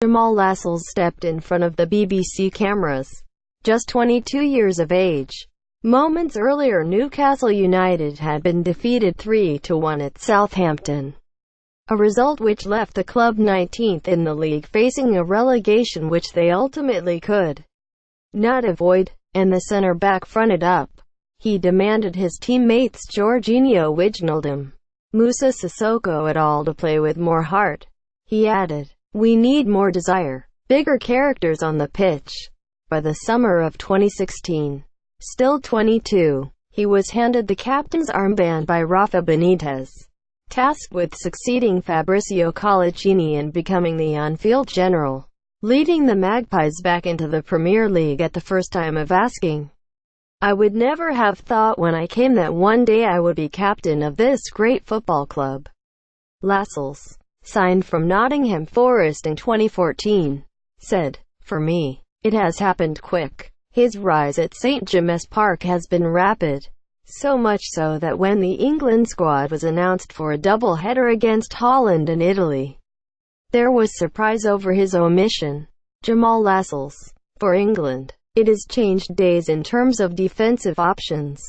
Jamaal Lascelles stepped in front of the BBC cameras. Just 22 years of age. Moments earlier, Newcastle United had been defeated 3-1 at Southampton, a result which left the club 19th in the league, facing a relegation which they ultimately could not avoid, and the centre-back fronted up. He demanded his teammates Jorginho Wijnaldum, Moussa Sissoko et al. To play with more heart. He added, "We need more desire, bigger characters on the pitch." By the summer of 2016, still 22, he was handed the captain's armband by Rafa Benitez, tasked with succeeding Fabrizio Collicini and becoming the on-field general, leading the Magpies back into the Premier League at the first time of asking. "I would never have thought when I came that one day I would be captain of this great football club." Lascelles, signed from Nottingham Forest in 2014, said, "For me, it has happened quick. His rise at St James's Park has been rapid, so much so that when the England squad was announced for a double-header against Holland and Italy, there was surprise over his omission." Jamaal Lascelles, for England. It has changed days in terms of defensive options.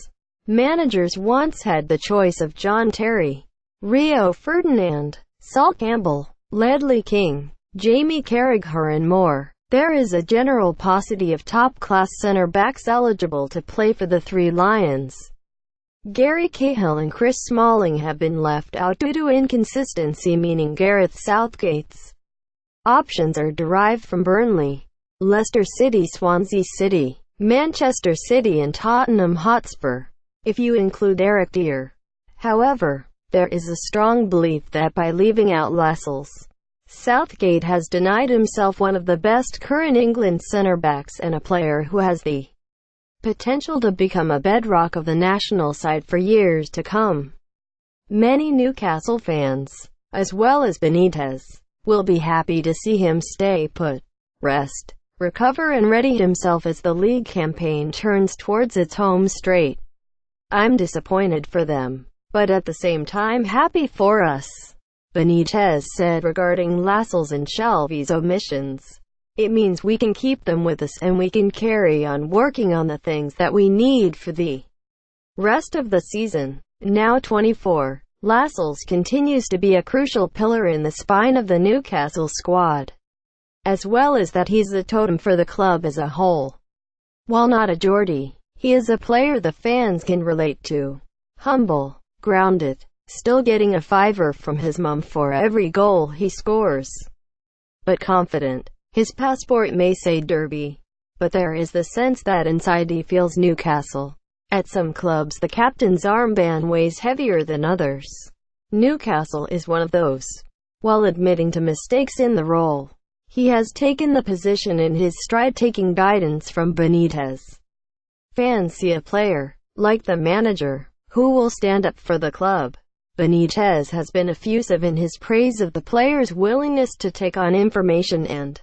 Managers once had the choice of John Terry, Rio Ferdinand, Sol Campbell, Ledley King, Jamie Carragher and more. There is a general paucity of top-class centre-backs eligible to play for the Three Lions. Gary Cahill and Chris Smalling have been left out due to inconsistency, meaning Gareth Southgate's options are derived from Burnley, Leicester City, Swansea City, Manchester City and Tottenham Hotspur, if you include Eric Dier. However, there is a strong belief that by leaving out Lascelles, Southgate has denied himself one of the best current England centre-backs and a player who has the potential to become a bedrock of the national side for years to come. Many Newcastle fans, as well as Benitez, will be happy to see him stay put, rest, recover and ready himself as the league campaign turns towards its home straight. "I'm disappointed for them, but at the same time happy for us," Benitez said regarding Lascelles and Shelvey's omissions. "It means we can keep them with us and we can carry on working on the things that we need for the rest of the season." Now 24, Lascelles continues to be a crucial pillar in the spine of the Newcastle squad, as well as that he's the totem for the club as a whole. While not a Geordie, he is a player the fans can relate to. Humble, grounded, still getting a fiver from his mum for every goal he scores, but confident. His passport may say Derby, but there is the sense that inside he feels Newcastle. At some clubs the captain's armband weighs heavier than others. Newcastle is one of those. While admitting to mistakes in the role, he has taken the position in his stride, taking guidance from Benitez. Fans see a player, like the manager, who will stand up for the club. Benitez has been effusive in his praise of the player's willingness to take on information and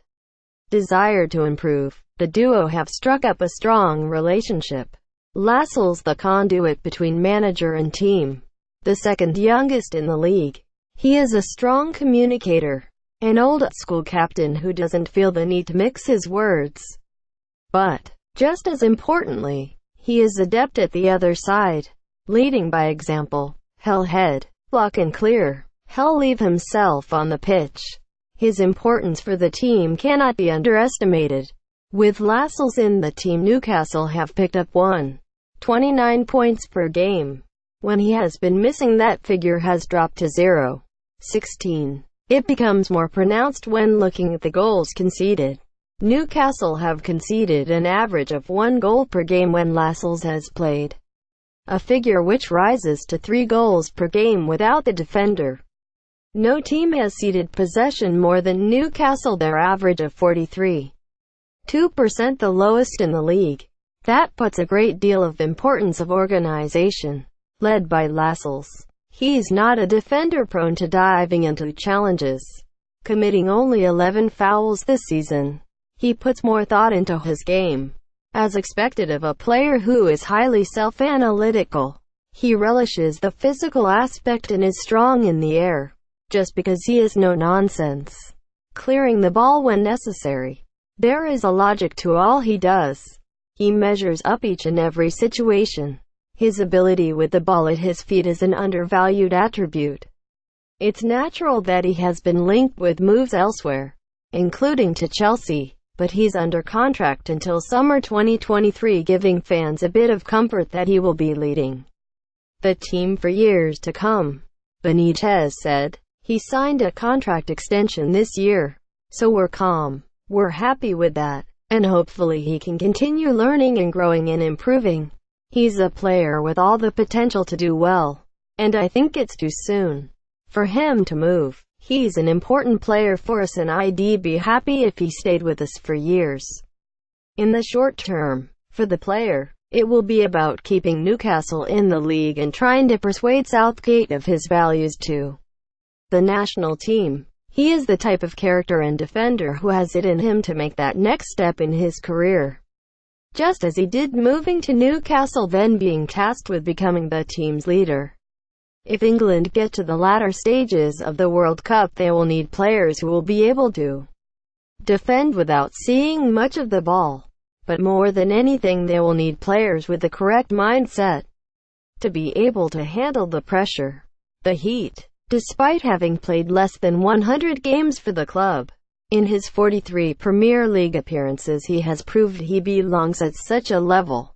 desire to improve. The duo have struck up a strong relationship. Lascelles the conduit between manager and team, the second youngest in the league. He is a strong communicator, an old-school captain who doesn't feel the need to mix his words. But, just as importantly, he is adept at the other side, leading by example. He'll head, block and clear. He'll leave himself on the pitch. His importance for the team cannot be underestimated. With Lascelles in the team, Newcastle have picked up 1.29 points per game. When he has been missing, that figure has dropped to 0.16. It becomes more pronounced when looking at the goals conceded. Newcastle have conceded an average of 1 goal per game when Lascelles has played, a figure which rises to 3 goals per game without the defender. No team has ceded possession more than Newcastle, their average of 43.2%, the lowest in the league. That puts a great deal of importance of organization. Led by Lascelles, he's not a defender prone to diving into challenges, committing only 11 fouls this season. He puts more thought into his game, as expected of a player who is highly self-analytical. He relishes the physical aspect and is strong in the air, just because he is no nonsense, clearing the ball when necessary. There is a logic to all he does. He measures up each and every situation. His ability with the ball at his feet is an undervalued attribute. It's natural that he has been linked with moves elsewhere, including to Chelsea, but he's under contract until summer 2023, giving fans a bit of comfort that he will be leading the team for years to come. Benitez said. He signed a contract extension this year, so we're calm. We're happy with that, and hopefully he can continue learning and growing and improving. He's a player with all the potential to do well, and I think it's too soon for him to move. He's an important player for us and I'd be happy if he stayed with us for years. In the short term, for the player, it will be about keeping Newcastle in the league and trying to persuade Southgate of his values to the national team. He is the type of character and defender who has it in him to make that next step in his career, just as he did moving to Newcastle, then being tasked with becoming the team's leader. If England get to the latter stages of the World Cup, they will need players who will be able to defend without seeing much of the ball. But more than anything, they will need players with the correct mindset to be able to handle the pressure, the heat. Despite having played less than 100 games for the club, in his 43 Premier League appearances he has proved he belongs at such a level